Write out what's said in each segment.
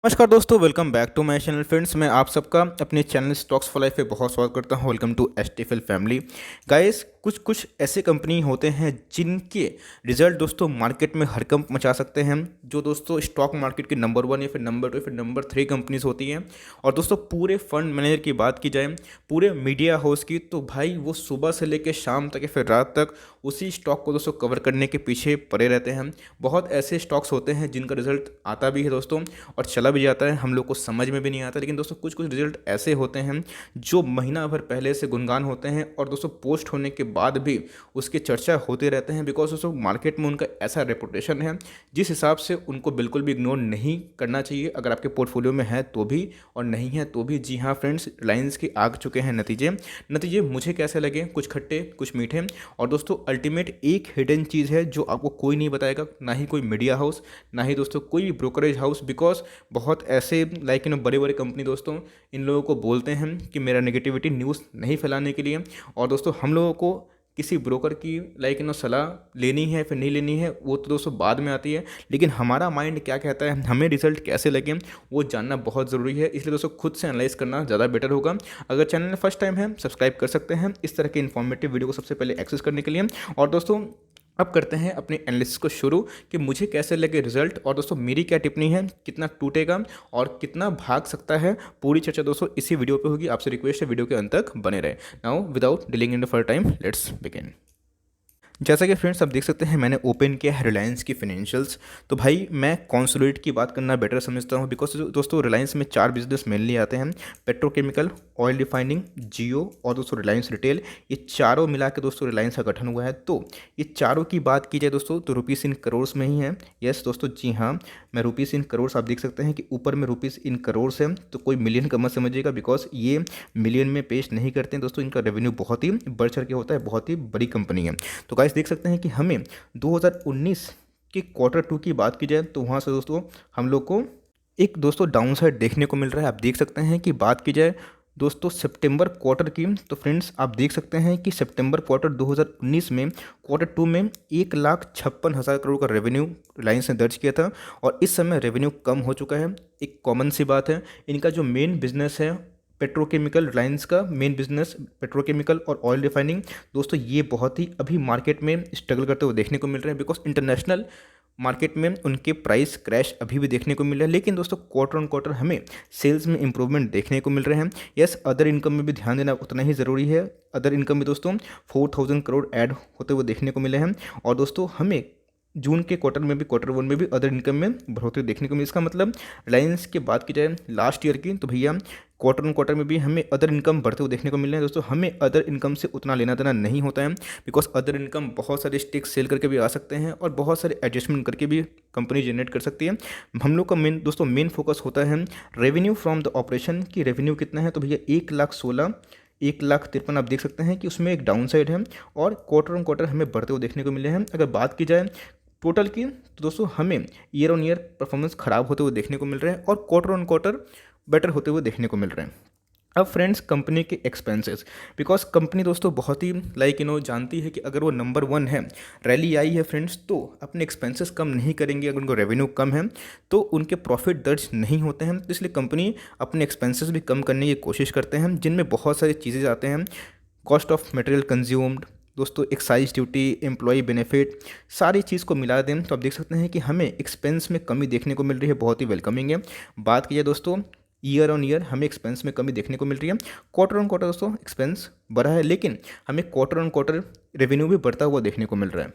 नमस्कार दोस्तों, welcome back to my channel. Friends, मैं आप सबका अपने चैनल स्टॉक्स फॉर लाइफ पे बहुत स्वागत करता हूं। Welcome to STFL family. Guys, कुछ कुछ ऐसे कंपनी होते हैं जिनके रिजल्ट दोस्तों मार्केट में हड़कंप मचा सकते हैं, जो दोस्तों स्टॉक मार्केट के नंबर 1 या फिर नंबर 2 या फिर नंबर 3 कंपनीज होती हैं। और दोस्तों पूरे फंड मैनेजर की बात की जाए, पूरे मीडिया हाउस की, तो भाई वो सुबह से लेकर शाम तक या फिर रात तक उसी स्टॉक को दोस्तों कवर करने के पीछे पड़े रहते हैं। बहुत ऐसे स्टॉक्स होते हैं जिनका रिजल्ट आता भी है दोस्तों और चला भी जाता है, हम लोग को समझ में भी नहीं आता। लेकिन दोस्तों कुछ कुछ रिजल्ट ऐसे होते हैं जो महीना भर पहले से गुणगान होते हैं और दोस्तों पोस्ट होने के बाद भी उसकी चर्चा होते रहते हैं, बिकॉज दोस्तों मार्केट में उनका ऐसा रेपुटेशन है जिस हिसाब से उनको बिल्कुल भी इग्नोर नहीं करना चाहिए, अगर आपके पोर्टफोलियो में है तो भी और नहीं है तो भी। जी हाँ फ्रेंड्स, रिलायंस के आ चुके हैं नतीजे। नतीजे मुझे कैसे लगे, कुछ खट्टे कुछ मीठे। और दोस्तों अल्टीमेट एक हिडन चीज़ है जो आपको कोई नहीं बताएगा, ना ही कोई मीडिया हाउस, ना ही दोस्तों कोई भी ब्रोकरेज हाउस, बिकॉज बहुत ऐसे बड़े बड़े कंपनी दोस्तों इन लोगों को बोलते हैं कि मेरा नेगेटिविटी न्यूज़ नहीं फैलाने के लिए। और दोस्तों हम लोगों को किसी ब्रोकर की सलाह लेनी है फिर नहीं लेनी है वो तो दोस्तों बाद में आती है, लेकिन हमारा माइंड क्या कहता है, हमें रिजल्ट कैसे लगे वो जानना बहुत ज़रूरी है। इसलिए दोस्तों खुद से एनालाइज करना ज़्यादा बेटर होगा। अगर चैनल में फर्स्ट टाइम है सब्सक्राइब कर सकते हैं इस तरह के इन्फॉर्मेटिव वीडियो को सबसे पहले एक्सेस करने के लिए। और दोस्तों अब करते हैं अपने एनालिसिस को शुरू कि मुझे कैसे लगे रिजल्ट और दोस्तों मेरी क्या टिप्पणी है, कितना टूटेगा और कितना भाग सकता है। पूरी चर्चा दोस्तों इसी वीडियो पे होगी। आपसे रिक्वेस्ट है वीडियो के अंत तक बने रहे। Now without delaying in for time, let's begin. जैसा कि फ्रेंड्स आप देख सकते हैं मैंने ओपन किया है रिलायंस की फिनेंशियल्स। तो भाई मैं कॉन्सोलिडेट की बात करना बेटर समझता हूँ, बिकॉज दोस्तों रिलायंस में 4 बिजनेस मेनली आते हैं: पेट्रोकेमिकल, ऑयल रिफाइनिंग, जियो और दोस्तों रिलायंस रिटेल। ये चारों मिला के दोस्तों रिलायंस का गठन हुआ है। तो ये चारों की बात की जाए दोस्तों तो रुपीस इन करोड़ में ही है। यस दोस्तों, जी हाँ, मैं रुपीस इन करोड़, आप देख सकते हैं कि ऊपर में रुपीस इन करोड़ है, तो कोई मिलियन का मत समझिएगा, बिकॉज ये मिलियन में पेश नहीं करते हैं दोस्तों। इनका रेवेन्यू बहुत ही बढ़ चढ़ के होता है, बहुत ही बड़ी कंपनी है। तो गाइस देख सकते हैं कि हमें 2019 के Q2 की बात की जाए तो वहाँ से दोस्तों हम लोग को एक दोस्तों डाउन साइड देखने को मिल रहा है। आप देख सकते हैं कि बात की जाए दोस्तों सितंबर क्वार्टर की, तो फ्रेंड्स आप देख सकते हैं कि सितंबर क्वार्टर 2019 में Q2 में 1,56,000 करोड़ का रेवेन्यू रिलायंस ने दर्ज किया था। और इस समय रेवेन्यू कम हो चुका है। एक कॉमन सी बात है, इनका जो मेन बिजनेस है पेट्रोकेमिकल, रिलायंस का मेन बिजनेस पेट्रोकेमिकल और ऑयल रिफाइनिंग, दोस्तों ये बहुत ही अभी मार्केट में स्ट्रगल करते हुए देखने को मिल रहे हैं, बिकॉज इंटरनेशनल मार्केट में उनके प्राइस क्रैश अभी भी देखने को मिल रहा है। लेकिन दोस्तों क्वार्टर ऑन क्वार्टर हमें सेल्स में इंप्रूवमेंट देखने को मिल रहे हैं। यस, अदर इनकम में भी ध्यान देना उतना ही ज़रूरी है। अदर इनकम में दोस्तों 4,000 करोड़ ऐड होते हुए देखने को मिले हैं। और दोस्तों हमें जून के क्वार्टर में भी, Q1 में भी अदर इनकम में बढ़ोतरी देखने को मिली। इसका मतलब रिलायंस की बात की जाए लास्ट ईयर की, तो भैया क्वार्टर ऑन क्वार्टर में भी हमें अदर इनकम बढ़ते हुए देखने को मिल रहे हैं। दोस्तों हमें अदर इनकम से उतना लेना देना नहीं होता है, बिकॉज अदर इनकम बहुत सारे स्टेक्स सेल करके भी आ सकते हैं और बहुत सारे एडजस्टमेंट करके भी कंपनी जनरेट कर सकती है। हम लोग का मेन फोकस होता है रेवेन्यू फ्रॉम द ऑपरेशन की। रेवेन्यू कितना है, तो भैया 1,16,000 1,53,000 आप देख सकते हैं कि उसमें एक डाउन साइड है और क्वार्टर ऑन क्वार्टर हमें बढ़ते हुए देखने को मिले हैं। अगर बात की जाए टोटल की तो दोस्तों हमें ईयर ऑन ईयर परफॉर्मेंस खराब होते हुए देखने को मिल रहे हैं और क्वार्टर ऑन क्वार्टर बेटर होते हुए देखने को मिल रहे हैं। अब फ्रेंड्स कंपनी के एक्सपेंसेस, बिकॉज कंपनी दोस्तों बहुत ही जानती है कि अगर वो नंबर 1 है, रैली आई है फ्रेंड्स, तो अपने एक्सपेंसेस कम नहीं करेंगे। अगर उनको रेवेन्यू कम है तो उनके प्रॉफिट दर्ज नहीं होते हैं, तो इसलिए कंपनी अपने एक्सपेंसेस भी कम करने की कोशिश करते हैं, जिनमें बहुत सारी चीज़ें आते हैं। कॉस्ट ऑफ मटेरियल कंज्यूम्ड दोस्तों, एक्साइज ड्यूटी, एम्प्लॉय बेनिफिट, सारी चीज़ को मिला दें तो आप देख सकते हैं कि हमें एक्सपेंस में कमी देखने को मिल रही है, बहुत ही वेलकमिंग है। बात की जाए दोस्तों ईयर ऑन ईयर हमें एक्सपेंस में कमी देखने को मिल रही है। क्वार्टर ऑन क्वार्टर दोस्तों एक्सपेंस बढ़ा है, लेकिन हमें क्वार्टर ऑन क्वार्टर रेवेन्यू भी बढ़ता हुआ देखने को मिल रहा है।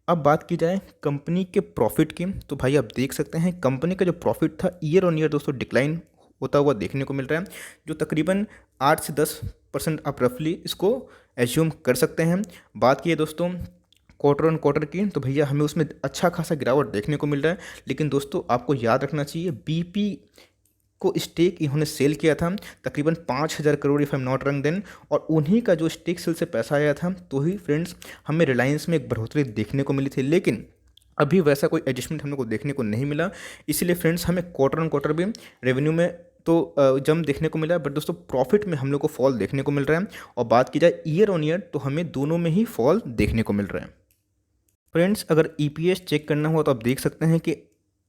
अब बात की जाए कंपनी के प्रॉफिट की, तो भाई आप देख सकते हैं कंपनी का जो प्रॉफिट था ईयर ऑन ईयर दोस्तों डिक्लाइन होता हुआ देखने को मिल रहा है, जो तकरीबन 8 से 10% आप रफली इसको एज्यूम कर सकते हैं। बात की है दोस्तों क्वार्टर ऑन क्वार्टर की, तो भैया हमें उसमें अच्छा खासा गिरावट देखने को मिल रहा है। लेकिन दोस्तों आपको याद रखना चाहिए बीपी को स्टेक इन्होंने सेल किया था तकरीबन 5,000 crore if I am not रंग देन, और उन्हीं का जो स्टेक सेल से पैसा आया था तो ही फ्रेंड्स हमें रिलायंस में एक बढ़ोतरी देखने को मिली थी। लेकिन अभी वैसा कोई एडजस्टमेंट हम लोग को देखने को नहीं मिला। इसलिए फ्रेंड्स हमें क्वार्टर ऑन क्वार्टर भी रेवेन्यू में तो जम देखने को मिला है, बट दोस्तों प्रॉफिट में हम लोग को फॉल देखने को मिल रहा है। और बात की जाए ईयर ऑन ईयर तो हमें दोनों में ही फॉल देखने को मिल रहा है। फ्रेंड्स अगर ईपीएस चेक करना हो तो आप देख सकते हैं कि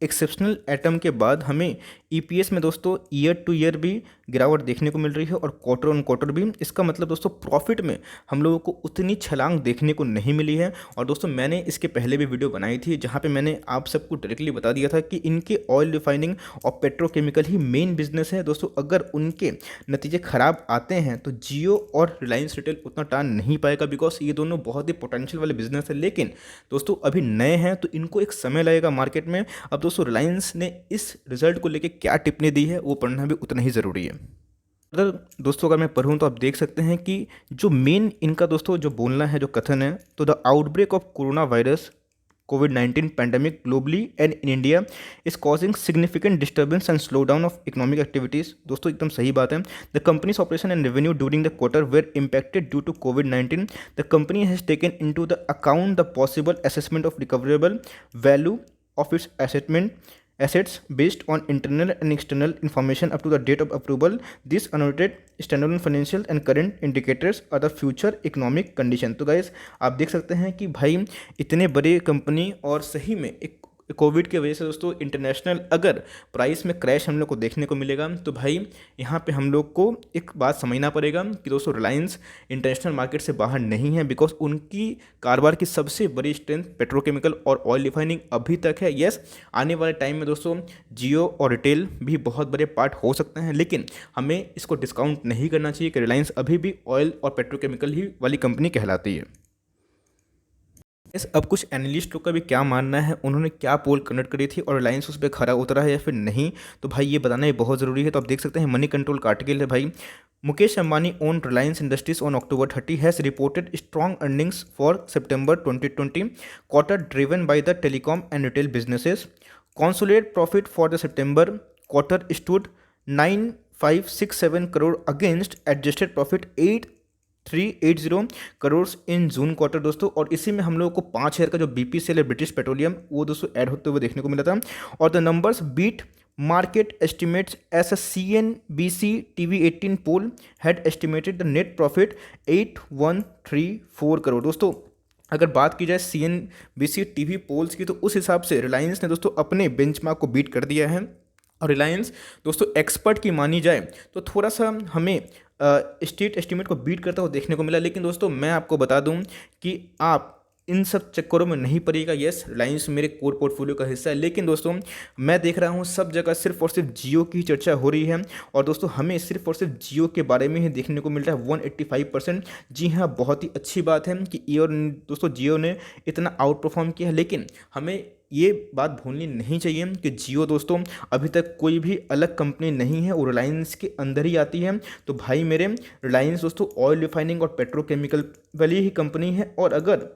एक्सेप्शनल आइटम के बाद हमें ईपीएस में दोस्तों ईयर टू ईयर भी गिरावट देखने को मिल रही है और क्वार्टर ऑन क्वार्टर भी। इसका मतलब दोस्तों प्रॉफिट में हम लोगों को उतनी छलांग देखने को नहीं मिली है। और दोस्तों मैंने इसके पहले भी वीडियो बनाई थी जहाँ पे मैंने आप सबको डायरेक्टली बता दिया था कि इनके ऑयल रिफाइनिंग और पेट्रोकेमिकल ही मेन बिजनेस है दोस्तों। अगर उनके नतीजे खराब आते हैं तो जियो और रिलायंस रिटेल उतना टान नहीं पाएगा, बिकॉज ये दोनों बहुत ही पोटेंशियल वाले बिजनेस है। लेकिन दोस्तों अभी नए हैं तो इनको एक समय लगेगा मार्केट में। अब दोस्तों रिलायंस ने इस रिजल्ट को लेकर क्या टिप्पणी दी है वो पढ़ना भी उतना ही ज़रूरी है। अगर दोस्तों अगर मैं पढ़ूँ तो आप देख सकते हैं कि जो मेन इनका दोस्तों जो बोलना है, जो कथन है, तो the outbreak of corona virus COVID-19 pandemic globally and in India is causing significant disturbance and slowdown of economic activities। दोस्तों एकदम सही बात है। The company's operation and revenue during the quarter were impacted due to COVID-19। The company has taken into the account the possible assessment of recoverable value of its assets based on internal and external information up to the date of approval। This unaudited standalone financial and current indicators are the future economic condition। तो guys आप देख सकते हैं कि भाई इतने बड़े company और सही में एक कोविड की वजह से दोस्तों इंटरनेशनल अगर प्राइस में क्रैश हम लोग को देखने को मिलेगा तो भाई यहाँ पे हम लोग को एक बात समझना पड़ेगा कि दोस्तों रिलायंस इंटरनेशनल मार्केट से बाहर नहीं है, बिकॉज उनकी कारोबार की सबसे बड़ी स्ट्रेंथ पेट्रोकेमिकल और ऑयल रिफाइनिंग अभी तक है। यस, आने वाले टाइम में दोस्तों जियो और रिटेल भी बहुत बड़े पार्ट हो सकते हैं, लेकिन हमें इसको डिस्काउंट नहीं करना चाहिए कि रिलायंस अभी भी ऑयल और पेट्रोकेमिकल ही वाली कंपनी कहलाती है। अब कुछ एनालिस्ट लोग का भी क्या मानना है, उन्होंने क्या पोल कंडक्ट करी थी और रिलायंस उस पर खरा उतरा है या फिर नहीं, तो भाई ये बताना ये बहुत ज़रूरी है। तो आप देख सकते हैं मनी कंट्रोल का आर्टिकल है भाई। Mukesh Ambani own Reliance industries on October 30 has reported strong earnings for September 2020 quarter driven by the telecom and retail businesses. Consolidated profit for the September quarter stood 9,567 crore against adjusted profit 8,380 crore in June quarter दोस्तों। और इसी में हम लोगों को 5 share का जो BPCL है ब्रिटिश पेट्रोलियम वो दोस्तों ऐड होते हुए देखने को मिला था। और the numbers beat market estimates as a CNBC TV18 poll had estimated the net profit 8,134 crore. दोस्तों अगर बात की जाए CNBC TV पोल्स की तो उस हिसाब से रिलायंस ने दोस्तों अपने बेंचमार्क को बीट कर दिया है। और रिलायंस दोस्तों एक्सपर्ट की मानी जाए तो थोड़ा सा हमें स्ट्रीट एस्टिमेट को बीट करता हुआ देखने को मिला। लेकिन दोस्तों मैं आपको बता दूं कि आप इन सब चक्करों में नहीं पड़ेगा। यस, रिलायंस मेरे कोर पोर्टफोलियो का हिस्सा है, लेकिन दोस्तों मैं देख रहा हूँ सब जगह सिर्फ और सिर्फ जियो की चर्चा हो रही है। और दोस्तों हमें सिर्फ और सिर्फ जियो के बारे में ही देखने को मिल रहा है 185%। जी हाँ, बहुत ही अच्छी बात है कि ये और दोस्तों जियो ने इतना आउट परफॉर्म किया है, लेकिन हमें ये बात भूलनी नहीं चाहिए कि जियो दोस्तों अभी तक कोई भी अलग कंपनी नहीं है, वो रिलायंस के अंदर ही आती है। तो भाई मेरे रिलायंस दोस्तों ऑयल रिफाइनिंग और पेट्रोकेमिकल वाली ही कंपनी है। और अगर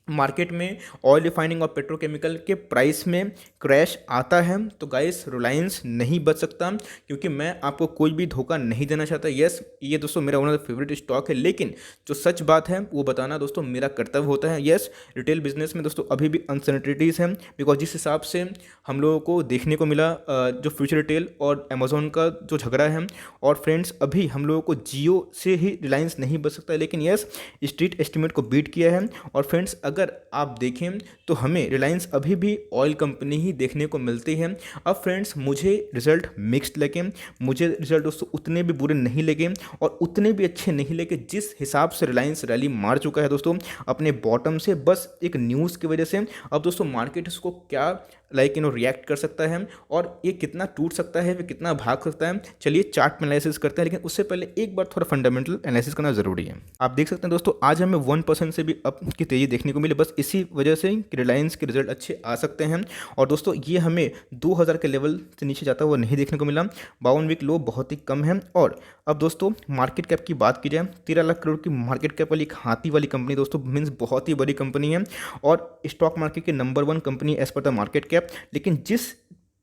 मार्केट में ऑयल रिफाइनिंग और पेट्रोकेमिकल के प्राइस में क्रैश आता है तो गाइस रिलायंस नहीं बच सकता, क्योंकि मैं आपको कोई भी धोखा नहीं देना चाहता। यस, ये दोस्तों मेरा one of the favourite stock है, लेकिन जो सच बात है वो बताना दोस्तों मेरा कर्तव्य होता है। यस, रिटेल बिजनेस में दोस्तों अभी भी अनसर्टिनिटीज़ हैं, बिकॉज जिस हिसाब से हम लोगों को देखने को मिला जो फ्यूचर रिटेल और अमेजोन का जो झगड़ा है, और फ्रेंड्स अभी हम लोगों को जियो से ही रिलायंस नहीं बच सकता, लेकिन यस स्ट्रीट एस्टिमेट को बीट किया है। और फ्रेंड्स अगर आप देखें तो हमें रिलायंस अभी भी ऑयल कंपनी ही देखने को मिलती है। अब फ्रेंड्स मुझे रिजल्ट मिक्स्ड लगे, मुझे रिजल्ट दोस्तों उतने भी बुरे नहीं लगे और उतने भी अच्छे नहीं लगे जिस हिसाब से रिलायंस रैली मार चुका है दोस्तों अपने बॉटम से, बस एक न्यूज़ की वजह से। अब दोस्तों मार्केट इसको क्या रिएक्ट कर सकता है और ये कितना टूट सकता है, वे कितना भाग सकता है, चलिए चार्ट में एनालिसिस करते हैं। लेकिन उससे पहले एक बार थोड़ा फंडामेंटल एनालिसिस करना जरूरी है। आप देख सकते हैं दोस्तों आज हमें 1% से भी अप की तेज़ी देखने को मिली, बस इसी वजह से कि रिलायंस के रिजल्ट अच्छे आ सकते हैं। और दोस्तों ये हमें 2000 के लेवल से नीचे जाता हुआ नहीं देखने को मिला, 52 वीक लो बहुत ही कम है। और अब दोस्तों मार्केट कैप की बात की जाए, 13 लाख करोड़ की मार्केट कैप वाली एक हाथी वाली कंपनी दोस्तों मीन्स बहुत ही बड़ी कंपनी है और स्टॉक मार्केट की number 1 company as per the market cap. लेकिन जिस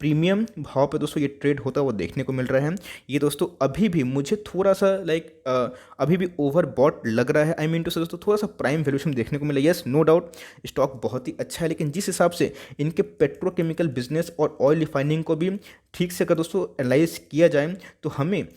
प्रीमियम भाव पे दोस्तों ये ट्रेड होता है वो देखने को मिल रहा है, ये दोस्तों अभी भी मुझे थोड़ा सा अभी भी ओवर बॉट लग रहा है। आई मीन टू से दोस्तों थोड़ा सा प्राइम वैल्यूएशन देखने को मिला। यस, नो डाउट स्टॉक बहुत ही अच्छा है, लेकिन जिस हिसाब से इनके पेट्रोकेमिकल बिजनेस और ऑयल रिफाइनिंग को भी ठीक से अगर दोस्तों एनालाइज किया जाए तो हमें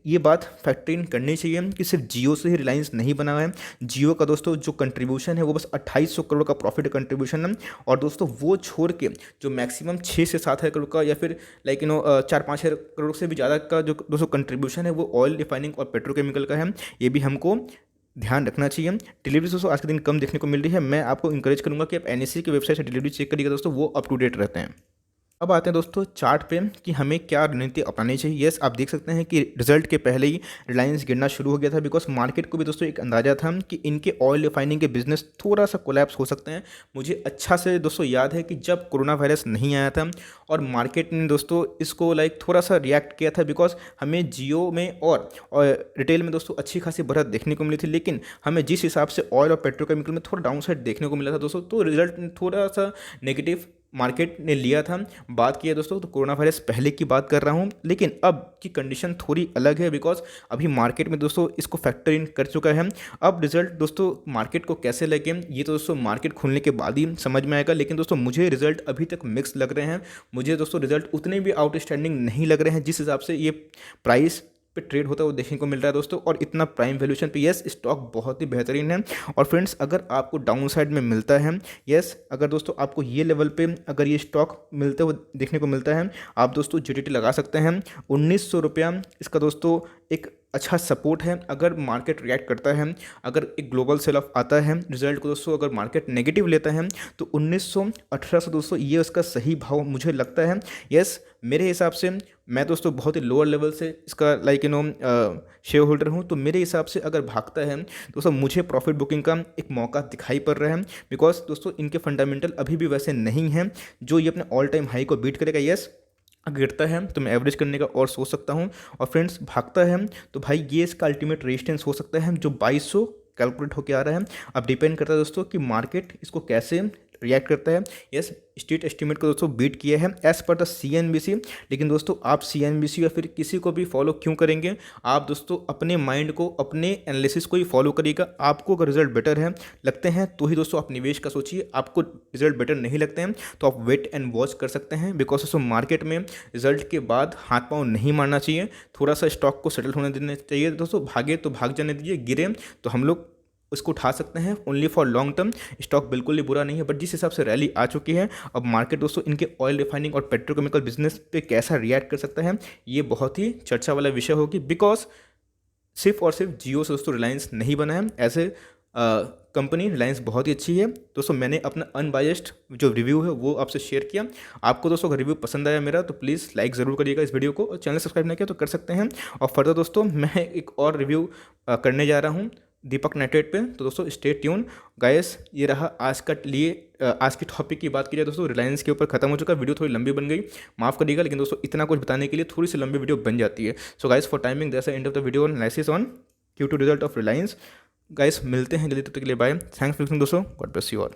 ये बात फैक्टर इन करनी चाहिए कि सिर्फ जियो से ही रिलायंस नहीं बना हुआ है। जियो का दोस्तों जो कंट्रीब्यूशन है वो बस 2800 करोड़ का प्रॉफिट कंट्रीब्यूशन है, और दोस्तों वो छोड़ के जो मैक्सिमम 6 से 7 हज़ार करोड़ का या फिर 4-5 हज़ार करोड़ से भी ज़्यादा का जो दोस्तों कंट्रीब्यूशन है वो ऑयल रिफाइनिंग और पेट्रोकेमिकल का है। ये भी हमको ध्यान रखना चाहिए। डिलीवरी दोस्तों आज के दिन कम देखने को मिल रही है। मैं आपको इंकरेज करूंगा कि आप एनएससी की वेबसाइट से डिलीवरी चेक करिएगा दोस्तों, वो अप टू डेट रहते हैं। अब आते हैं दोस्तों चार्ट पे कि हमें क्या रणनीति अपनानी चाहिए। यस, आप देख सकते हैं कि रिजल्ट के पहले ही रिलायंस गिरना शुरू हो गया था, बिकॉज मार्केट को भी दोस्तों एक अंदाजा था कि इनके ऑयल रिफाइनिंग के बिजनेस थोड़ा सा कोलैप्स हो सकते हैं। मुझे अच्छा से दोस्तों याद है कि जब कोरोना वायरस नहीं आया था और मार्केट ने दोस्तों इसको थोड़ा सा रिएक्ट किया था, बिकॉज हमें जियो में और रिटेल में दोस्तों अच्छी खासी बढ़त देखने को मिली थी, लेकिन हमें जिस हिसाब से ऑयल और पेट्रोकेमिकल में थोड़ा डाउन साइड देखने को मिला था दोस्तों, तो रिजल्ट थोड़ा सा नेगेटिव मार्केट ने लिया था। बात की है दोस्तों तो कोरोना वायरस पहले की बात कर रहा हूं, लेकिन अब की कंडीशन थोड़ी अलग है, बिकॉज अभी मार्केट में दोस्तों इसको फैक्टर इन कर चुका है। अब रिजल्ट दोस्तों मार्केट को कैसे लगे ये तो दोस्तों मार्केट खुलने के बाद ही समझ में आएगा, लेकिन दोस्तों मुझे रिजल्ट अभी तक मिक्स लग रहे हैं। मुझे दोस्तों रिजल्ट उतने भी आउटस्टैंडिंग नहीं लग रहे हैं जिस हिसाब से ये प्राइस पे ट्रेड होता है वो देखने को मिल रहा है दोस्तों, और इतना प्राइम वैल्यूएशन पे यस स्टॉक बहुत ही बेहतरीन है। और फ्रेंड्स अगर आपको डाउन साइड में मिलता है, यस अगर दोस्तों आपको ये लेवल पे अगर ये स्टॉक मिलते हुए देखने को मिलता है, आप दोस्तों जीटीटी लगा सकते हैं। 1900 रुपया इसका दोस्तों एक अच्छा सपोर्ट है। अगर मार्केट रिएक्ट करता है, अगर एक ग्लोबल सेल ऑफ आता है रिजल्ट को दोस्तों, अगर मार्केट नेगेटिव लेता है तो 1900 1800 दोस्तों ये उसका सही भाव मुझे लगता है। यस मेरे हिसाब से मैं दोस्तों बहुत ही लोअर लेवल से इसका शेयर होल्डर हूँ, तो मेरे हिसाब से अगर भागता है दोस्तों मुझे प्रॉफिट बुकिंग का एक मौका दिखाई पड़ रहा है, बिकॉज दोस्तों इनके फंडामेंटल अभी भी वैसे नहीं हैं जो ये अपने ऑल टाइम हाई को बीट करेगा। यस गिरता है तो मैं एवरेज करने का और सोच सकता हूँ, और फ्रेंड्स भागता है तो भाई ये इसका अल्टीमेट रेजिस्टेंस हो सकता है जो 2200 कैलकुलेट होकर आ रहा है। अब डिपेंड करता है दोस्तों कि मार्केट इसको कैसे रिएक्ट करता है। यस स्ट्रीट एस्टीमेट को दोस्तों बीट किया है एज पर द सीएनबीसी, लेकिन दोस्तों आप सीएनबीसी या फिर किसी को भी फॉलो क्यों करेंगे, आप दोस्तों अपने माइंड को अपने एनालिसिस को ही फॉलो करिएगा। आपको अगर रिजल्ट बेटर है लगते हैं तो ही दोस्तों आप निवेश का सोचिए, आपको रिजल्ट बेटर नहीं लगते हैं तो आप वेट एंड वॉच कर सकते हैं, बिकॉज दोस्तों मार्केट में रिजल्ट के बाद हाथ पाँव नहीं मारना चाहिए, थोड़ा सा स्टॉक को सेटल होने देना चाहिए दोस्तों। भागे तो भाग जाने दीजिए, गिरे तो हम लोग उसको उठा सकते हैं only for long term. Stock बिल्कुल ही बुरा नहीं है, बट जिस हिसाब से रैली आ चुकी है अब मार्केट दोस्तों इनके ऑयल रिफाइनिंग और पेट्रोकेमिकल बिजनेस पे कैसा रिएक्ट कर सकता है ये बहुत ही चर्चा वाला विषय होगी, बिकॉज सिर्फ और सिर्फ जियो से दोस्तों रिलायंस नहीं बना है। ऐसे कंपनी रिलायंस बहुत ही अच्छी है दोस्तों। मैंने अपना अनबायस्ड जो रिव्यू है वो आपसे शेयर किया। आपको दोस्तों अगर रिव्यू पसंद आया मेरा तो प्लीज़ लाइक ज़रूर करिएगा इस वीडियो को, और चैनल सब्सक्राइब नहीं किया तो कर सकते हैं। और फर्दर दोस्तों मैं एक और रिव्यू करने जा रहा हूँ दीपक नेटवर्क पे, तो दोस्तों स्टे ट्यून गाइस। ये रहा आज का आज की टॉपिक की बात की जाए दोस्तों रिलायंस के ऊपर खत्म हो चुका। वीडियो थोड़ी लंबी बन गई, माफ़ करिएगा, लेकिन दोस्तों इतना कुछ बताने के लिए थोड़ी सी लंबी वीडियो बन जाती है। So guys for timing that's the end of the video analysis on Q2 result of Reliance. Guys मिलते हैं जल्दी, तब तक के लिए बाय, थैंक्स फॉर लिसनिंग दोस्तों, गॉड ब्लेस यू ऑल।